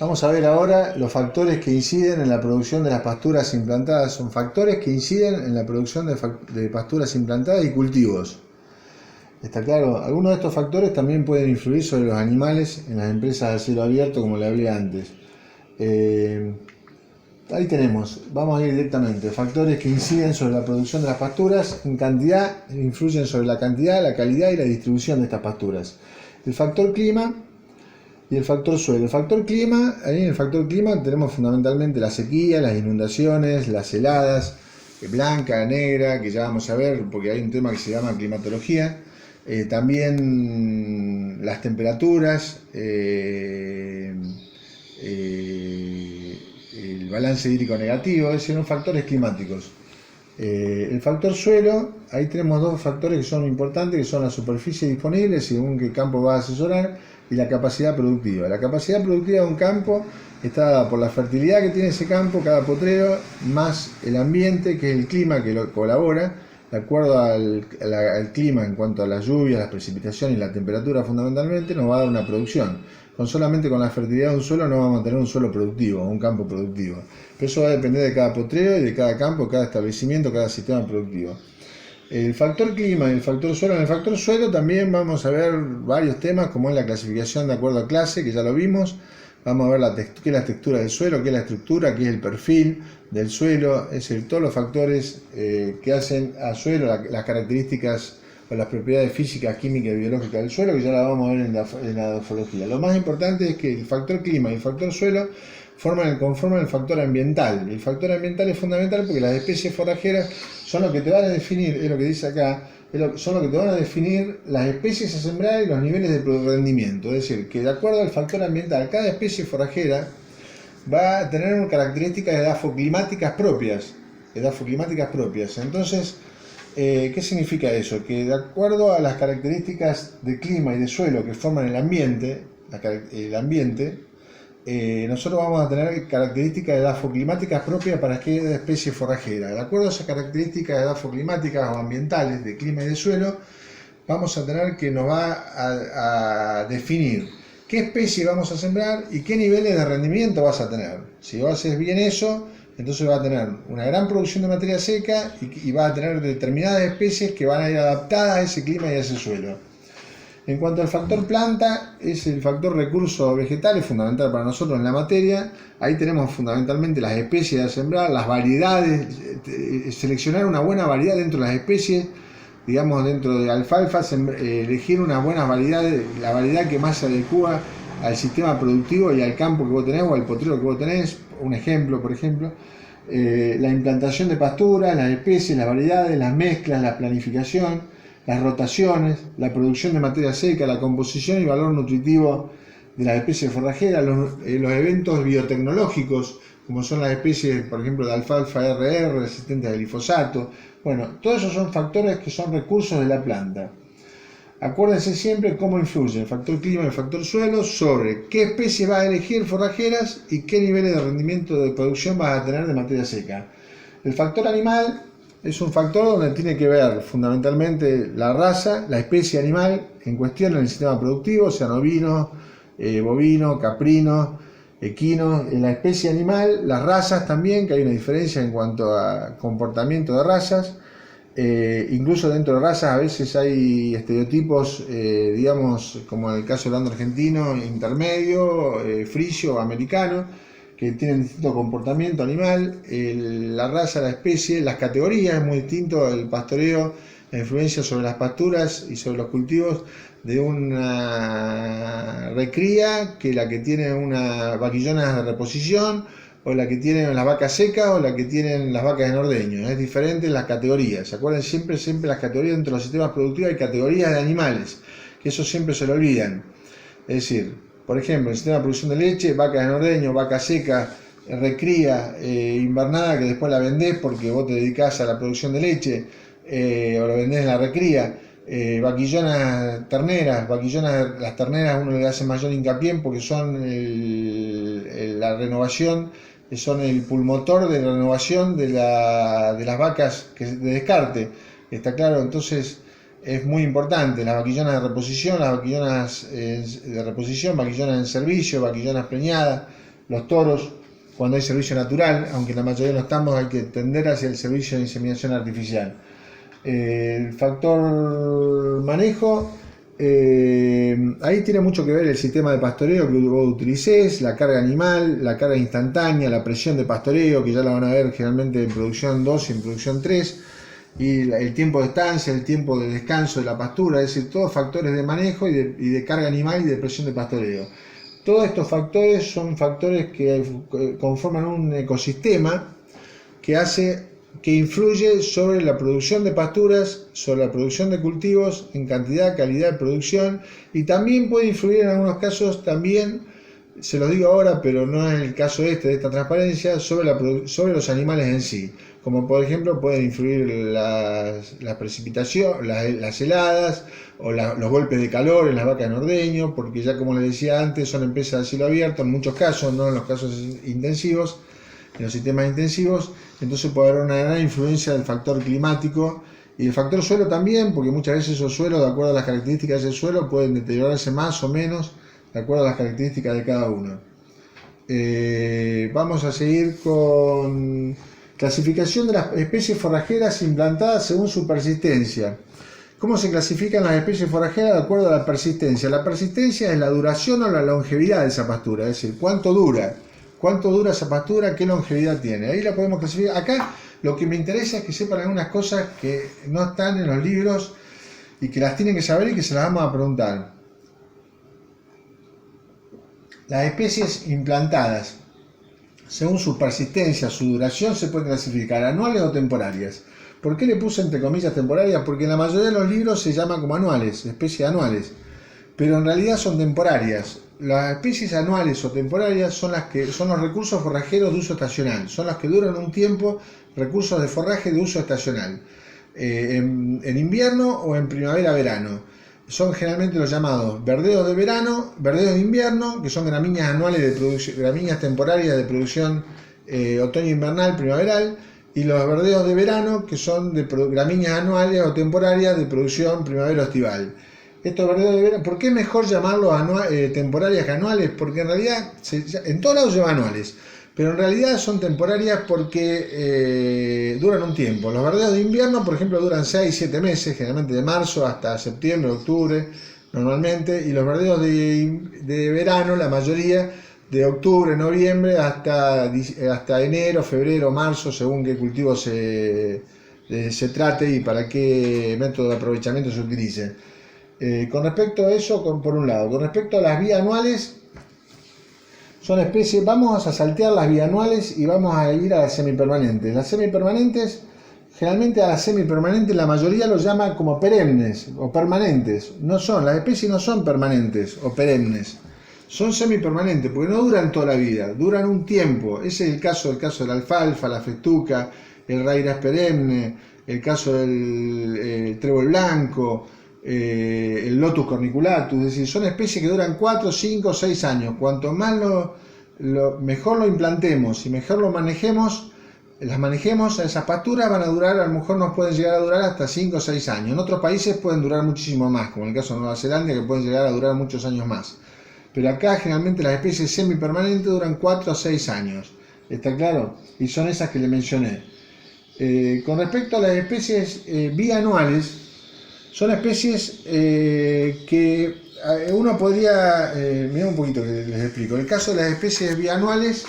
Vamos a ver ahora los factores que inciden en la producción de las pasturas implantadas. Son factores que inciden en la producción de pasturas implantadas y cultivos. ¿Está claro? Algunos de estos factores también pueden influir sobre los animales en las empresas de cielo abierto, como le hablé antes. Ahí tenemos, vamos a ir directamente. Factores que inciden sobre la producción de las pasturas en cantidad, influyen sobre la cantidad, la calidad y la distribución de estas pasturas. El factor clima y el factor suelo. El factor clima, ahí en el factor clima tenemos fundamentalmente la sequía, las inundaciones, las heladas, blanca, negra, que ya vamos a ver porque hay un tema que se llama climatología. También las temperaturas, el balance hídrico negativo, es decir, son factores climáticos. El factor suelo, ahí tenemos dos factores que son importantes, que son la superficie disponible, según qué campo va a asesorar, y la capacidad productiva. La capacidad productiva de un campo está dada por la fertilidad que tiene ese campo, cada potrero, más el ambiente, que es el clima que lo colabora. De acuerdo al clima en cuanto a las lluvias, las precipitaciones y la temperatura fundamentalmente, nos va a dar una producción. Solamente con la fertilidad de un suelo no vamos a tener un suelo productivo, un campo productivo. Pero eso va a depender de cada potrero y de cada campo, cada establecimiento, cada sistema productivo. El factor clima y el factor suelo. En el factor suelo también vamos a ver varios temas, como es la clasificación de acuerdo a clase, que ya lo vimos. Vamos a ver qué es la textura del suelo, qué es la estructura, qué es el perfil del suelo, es decir, todos los factores que hacen al suelo, las características o las propiedades físicas, químicas y biológicas del suelo, que ya la vamos a ver en la morfología. Lo más importante es que el factor clima y el factor suelo conforman el factor ambiental. El factor ambiental es fundamental porque las especies forrajeras son lo que te van a definir, es lo que dice acá, son lo que te van a definir las especies a sembrar y los niveles de rendimiento. Es decir, que de acuerdo al factor ambiental, cada especie forrajera va a tener características edafoclimáticas propias. Entonces, ¿qué significa eso? Que de acuerdo a las características de clima y de suelo que forman el ambiente, nosotros vamos a tener características edafoclimáticas propias para cada especie forrajera. De acuerdo a esas características edafoclimáticas o ambientales de clima y de suelo, vamos a tener que nos va a definir qué especie vamos a sembrar y qué niveles de rendimiento vas a tener. Si vos haces bien eso, entonces va a tener una gran producción de materia seca y va a tener determinadas especies que van a ir adaptadas a ese clima y a ese suelo. En cuanto al factor planta, es el factor recurso vegetal, es fundamental para nosotros en la materia. Ahí tenemos fundamentalmente las especies a sembrar, las variedades, seleccionar una buena variedad dentro de las especies. Digamos, dentro de alfalfa, elegir una buena variedad, la variedad que más se adecua al sistema productivo y al campo que vos tenés o al potrero que vos tenés. Un ejemplo, por ejemplo, la implantación de pasturas, las especies, las variedades, las mezclas, la planificación, las rotaciones, la producción de materia seca, la composición y valor nutritivo de las especies forrajeras, los eventos biotecnológicos, como son las especies, por ejemplo, de alfalfa RR, resistentes al glifosato. Bueno, todos esos son factores que son recursos de la planta. Acuérdense siempre cómo influye el factor clima y el factor suelo sobre qué especies vas a elegir forrajeras y qué niveles de rendimiento de producción vas a tener de materia seca. El factor animal es un factor donde tiene que ver fundamentalmente la raza, la especie animal en cuestión en el sistema productivo, sean ovinos, bovinos, caprinos, equinos, en la especie animal, las razas también, que hay una diferencia en cuanto a comportamiento de razas. Incluso dentro de razas a veces hay estereotipos, digamos, como en el caso del ando argentino, intermedio, frisio, americano, que tienen distinto comportamiento animal, la raza, la especie, las categorías, es muy distinto el pastoreo, la influencia sobre las pasturas y sobre los cultivos de una recría que la que tiene una vaquillonas de reposición, o la que tienen las vacas secas o la que tienen las vacas en ordeño. Es diferente en las categorías. ¿Se acuerdan? Siempre las categorías dentro de los sistemas productivos hay categorías de animales, que eso siempre se lo olvidan. Es decir, por ejemplo, el sistema de producción de leche, vacas en ordeño, vaca seca, recría, invernada, que después la vendés porque vos te dedicás a la producción de leche, o la vendés en la recría. Vaquillonas terneras, las terneras uno le hace mayor hincapié porque son la renovación, son el pulmotor de la renovación de las vacas de descarte, ¿está claro? Entonces es muy importante las vaquillonas de reposición, vaquillonas en servicio, vaquillonas preñadas, los toros, cuando hay servicio natural, aunque la mayoría no estamos, hay que tender hacia el servicio de inseminación artificial. El factor manejo, ahí tiene mucho que ver el sistema de pastoreo que vos utilicés, la carga animal, la carga instantánea, la presión de pastoreo, que ya la van a ver generalmente en producción 2 y en producción 3, y el tiempo de estancia, el tiempo de descanso de la pastura, es decir, todos factores de manejo y de carga animal y de presión de pastoreo. Todos estos factores son factores que conforman un ecosistema que influye sobre la producción de pasturas, sobre la producción de cultivos en cantidad, calidad de producción, y también puede influir en algunos casos, también, se los digo ahora, pero no es el caso de esta transparencia, sobre los animales en sí. Como por ejemplo pueden influir las precipitaciones, las heladas o los golpes de calor en las vacas de ordeño, porque ya como les decía antes son empresas de cielo abierto en muchos casos, no en los casos intensivos, en los sistemas intensivos, entonces puede haber una gran influencia del factor climático y el factor suelo también, porque muchas veces esos suelos, de acuerdo a las características del suelo, pueden deteriorarse más o menos de acuerdo a las características de cada uno. Vamos a seguir con clasificación de las especies forrajeras implantadas según su persistencia. ¿Cómo se clasifican las especies forrajeras de acuerdo a la persistencia? La persistencia es la duración o la longevidad de esa pastura, es decir, cuánto dura esa pastura, qué longevidad tiene. Ahí la podemos clasificar. Acá lo que me interesa es que sepan algunas cosas que no están en los libros y que las tienen que saber y que se las vamos a preguntar. Las especies implantadas, según su persistencia, su duración, se pueden clasificar anuales o temporarias. ¿Por qué le puse entre comillas temporarias? Porque en la mayoría de los libros se llama como anuales, especies anuales, pero en realidad son temporarias. Las especies anuales o temporarias son los recursos forrajeros de uso estacional, son las que duran un tiempo, recursos de forraje de uso estacional, en invierno o en primavera-verano. Son generalmente los llamados verdeos de verano, verdeos de invierno, que son gramíneas anuales de producción, gramíneas temporarias de producción otoño-invernal, primaveral, y los verdeos de verano, que son de gramíneas anuales o temporarias de producción primavera-estival. Estos verdeos de verano, ¿por qué es mejor llamarlos temporarias que anuales? Porque en realidad, en todos lados llevan anuales, pero en realidad son temporarias porque duran un tiempo. Los verdeos de invierno, por ejemplo, duran 6-7 meses, generalmente de marzo hasta septiembre, octubre, normalmente, y los verdeos de verano, la mayoría, de octubre, noviembre, hasta enero, febrero, marzo, según qué cultivo se trate y para qué método de aprovechamiento se utilice. Con respecto a eso, por un lado, con respecto a las bianuales, son especies, vamos a saltear las bianuales y vamos a ir a las semipermanentes. Las semipermanentes, generalmente a las semipermanentes la mayoría lo llama como perennes o permanentes. Las especies no son permanentes o perennes, son semipermanentes porque no duran toda la vida, duran un tiempo. Ese es el caso de la alfalfa, la festuca, el rairas perenne, el caso del trébol blanco, el Lotus corniculatus, es decir, son especies que duran 4, 5, 6 años. Cuanto más mejor lo implantemos y mejor las manejemos, esas pasturas van a durar, a lo mejor nos pueden llegar a durar hasta 5 o 6 años. En otros países pueden durar muchísimo más, como en el caso de Nueva Zelanda, que pueden llegar a durar muchos años más. Pero acá generalmente las especies semipermanentes duran 4 a 6 años. ¿Está claro? Y son esas que le mencioné. Con respecto a las especies bianuales, son especies que uno podría, mirá un poquito que les explico. El caso de las especies bianuales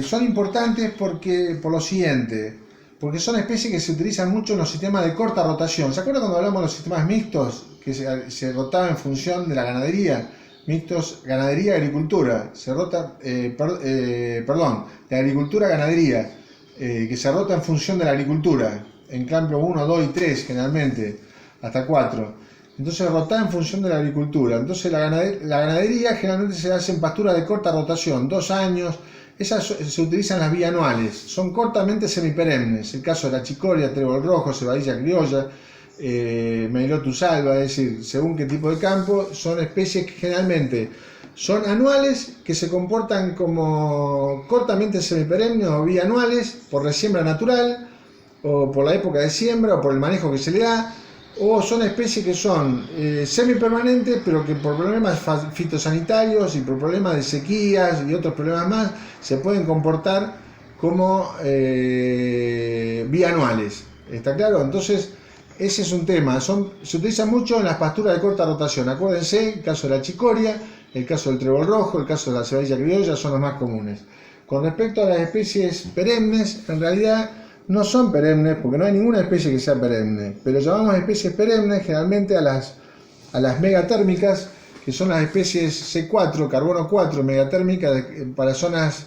son importantes por lo siguiente, porque son especies que se utilizan mucho en los sistemas de corta rotación. ¿Se acuerdan cuando hablamos de los sistemas mixtos que se rotaban en función de la ganadería? Mixtos, ganadería, agricultura. Se rota, de agricultura a ganadería, que se rota en función de la agricultura. En cambio 1, 2 y 3 generalmente, hasta 4. Entonces rotaba en función de la agricultura. Entonces la ganadería generalmente se hace en pasturas de corta rotación, 2 años. Esas se utilizan las bianuales, son cortamente semiperennes. El caso de la chicoria, trébol rojo, cebadilla criolla, Meilotus alba, es decir, según qué tipo de campo, son especies que generalmente son anuales, que se comportan como cortamente semiperennes o bianuales por resiembra natural, o por la época de siembra, o por el manejo que se le da, o son especies que son semipermanentes, pero que por problemas fitosanitarios y por problemas de sequías y otros problemas más, se pueden comportar como bianuales. ¿Está claro? Entonces, ese es un tema. Se utiliza mucho en las pasturas de corta rotación. Acuérdense, el caso de la chicoria, el caso del trébol rojo, el caso de la cebadilla criolla son los más comunes. Con respecto a las especies perennes, en realidad no son perennes, porque no hay ninguna especie que sea perenne, pero llamamos especies perennes generalmente a las megatérmicas, que son las especies C4, carbono 4, megatérmicas para zonas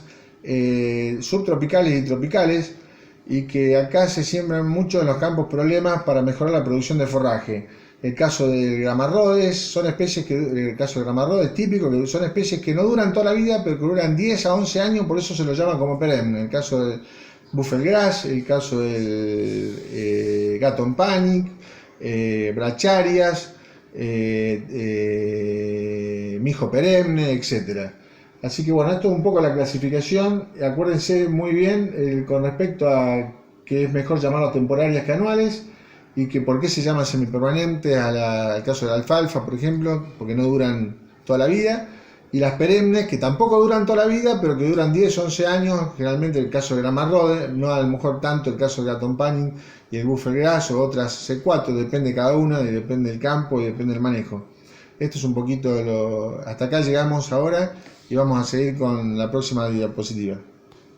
subtropicales y tropicales, y que acá se siembran mucho en los campos problemas para mejorar la producción de forraje. El caso del gramarrodes, son especies que, el caso del gramarrodes típico, que son especies que no duran toda la vida, pero que duran 10 a 11 años, por eso se lo llama como perenne. El caso del buffelgrass, el caso del Gatton Panic, bracharias, mijo perenne, etc. Así que bueno, esto es un poco la clasificación. Acuérdense muy bien con respecto a que es mejor llamarlo temporarias que anuales, y que por qué se llama semipermanente al caso de la alfalfa, por ejemplo, porque no duran toda la vida, y las perennes, que tampoco duran toda la vida, pero que duran 10 o 11 años, generalmente el caso de gramarrode, no a lo mejor tanto el caso de Gatton Panic y el buffelgrass o otras C4, depende de cada una, y depende del campo y depende del manejo. Esto es un poquito hasta acá llegamos ahora, y vamos a seguir con la próxima diapositiva.